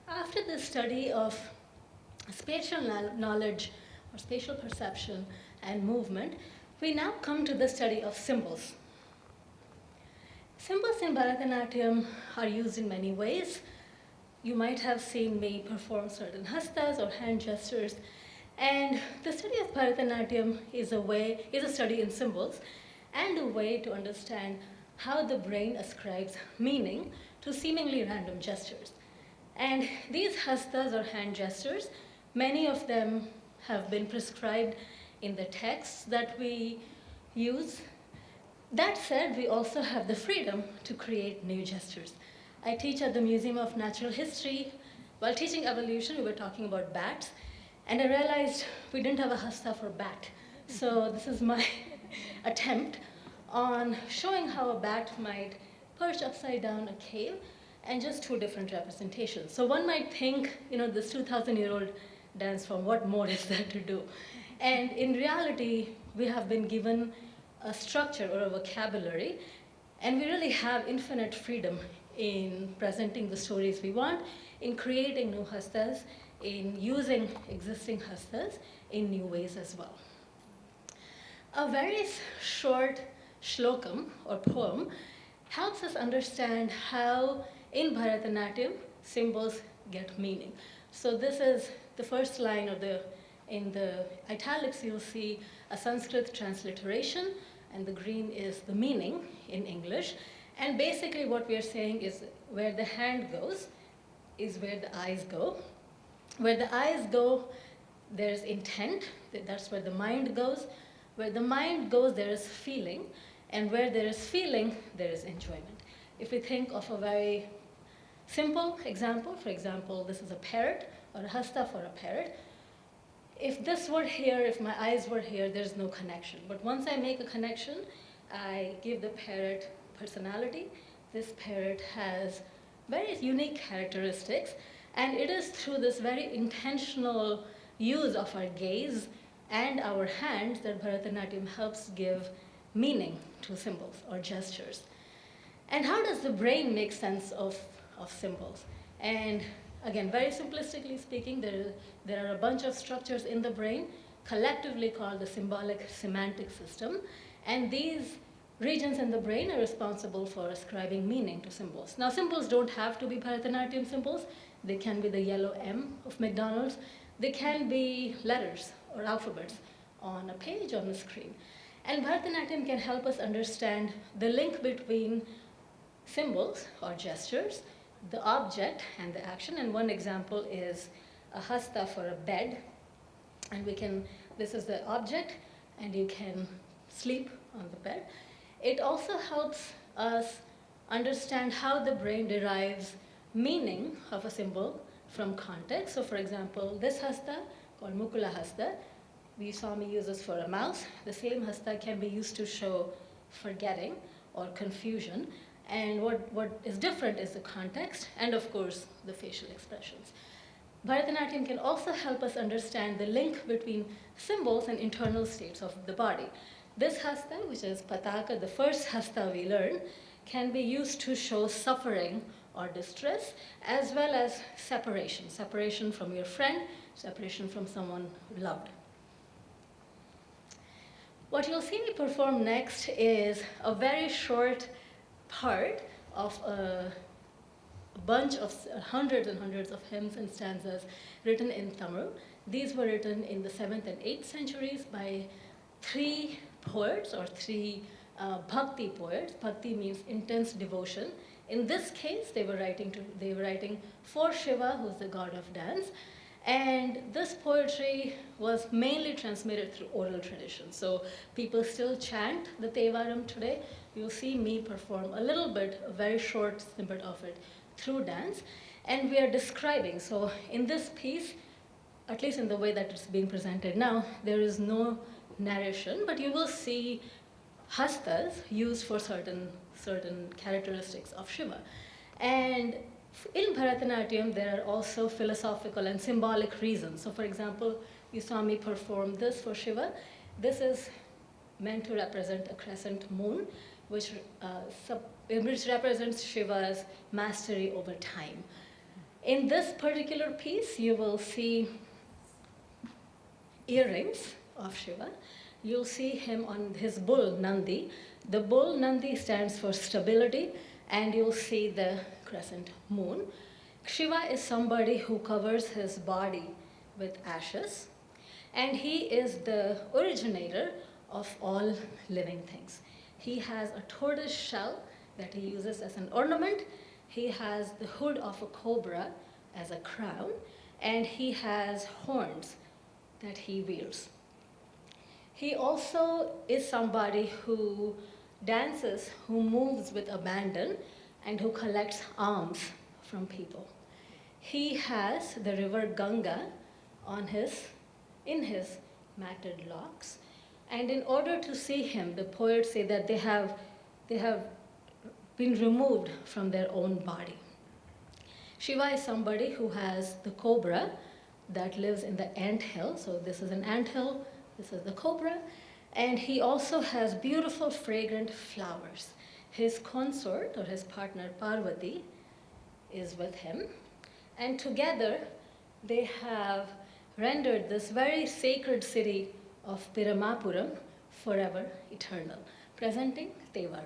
After the study of spatial knowledge or spatial perception and movement, we now come to the study of symbols. Symbols in Bharatanatyam are used in many ways. You might have seen me perform certain hastas or hand gestures. And the study of Bharatanatyam is a study in symbols and a way to understand how the brain ascribes meaning to seemingly random gestures. And these hastas or hand gestures, many of them have been prescribed in the texts that we use. That said, we also have the freedom to create new gestures. I teach at the Museum of Natural History. While teaching evolution, we were talking about bats, and I realized we didn't have a hasta for bat. So this is my attempt on showing how a bat might perch upside down a cave, and just two different representations. So one might think, this 2,000-year-old dance form, what more is there to do? And in reality, we have been given a structure or a vocabulary, and we really have infinite freedom in presenting the stories we want, in creating new hastas, in using existing hastas in new ways as well. A very short shlokam or poem helps us understand how in Bharatanatyam symbols get meaning. So this is the first line in the italics. You'll see a Sanskrit transliteration, and the green is the meaning in English. And basically what we are saying is where the hand goes is where the eyes go. Where the eyes go, there's intent. That's where the mind goes. Where the mind goes, there is feeling. And where there is feeling, there is enjoyment. If we think of a very simple example, for example, this is a parrot or a hasta for a parrot. If this were here, if my eyes were here, there's no connection. But once I make a connection, I give the parrot personality. This parrot has very unique characteristics, and it is through this very intentional use of our gaze and our hands that Bharatanatyam helps give meaning to symbols or gestures. And how does the brain make sense of symbols? And again, very simplistically speaking, there are a bunch of structures in the brain collectively called the symbolic semantic system, and these regions in the brain are responsible for ascribing meaning to symbols. Now, symbols don't have to be Bharatanatyam symbols. They can be the yellow M of McDonald's. They can be letters or alphabets on a page on the screen. And Bharatanatyam can help us understand the link between symbols or gestures, the object and the action. And one example is a hasta for a bed. And this is the object, and you can sleep on the bed. It also helps us understand how the brain derives meaning of a symbol from context. So for example, this hasta, called Mukula hasta, you saw me use this for a mouse. The same hasta can be used to show forgetting or confusion. And what is different is the context and, of course, the facial expressions. Bharatanatyam can also help us understand the link between symbols and internal states of the body. This hasta, which is pataka, the first hasta we learn, can be used to show suffering or distress, as well as separation from your friend, separation from someone loved. What you'll see me perform next is a very short part of a bunch of hundreds and hundreds of hymns and stanzas written in Tamil. These were written in the 7th and 8th centuries by three poets or three bhakti poets. Bhakti means intense devotion. In this case, they were writing for Shiva, who's the god of dance. And this poetry was mainly transmitted through oral tradition. So people still chant the Tevaram today. You'll see me perform a very short snippet of it through dance. And we are describing. So in this piece, at least in the way that it's being presented now, there is no narration, but you will see hastas used for certain characteristics of Shiva. And in Bharatanatyam, there are also philosophical and symbolic reasons. So for example, you saw me perform this for Shiva. This is meant to represent a crescent moon, which which represents Shiva's mastery over time. In this particular piece, you will see earrings of Shiva. You'll see him on his bull, Nandi. The bull, Nandi, stands for stability, and you'll see the crescent moon. Shiva is somebody who covers his body with ashes, and he is the originator of all living things. He has a tortoise shell that he uses as an ornament. He has the hood of a cobra as a crown, and he has horns that he wears. He also is somebody who dances, who moves with abandon, and who collects alms from people. He has the river Ganga in his matted locks, and in order to see him, the poets say that they have been removed from their own body. Shiva is somebody who has the cobra that lives in the ant hill. So this is an ant hill, this is the cobra. And he also has beautiful fragrant flowers. His consort, or his partner Parvati, is with him. And together they have rendered this very sacred city of Piramapuram forever eternal, presenting Tevaram.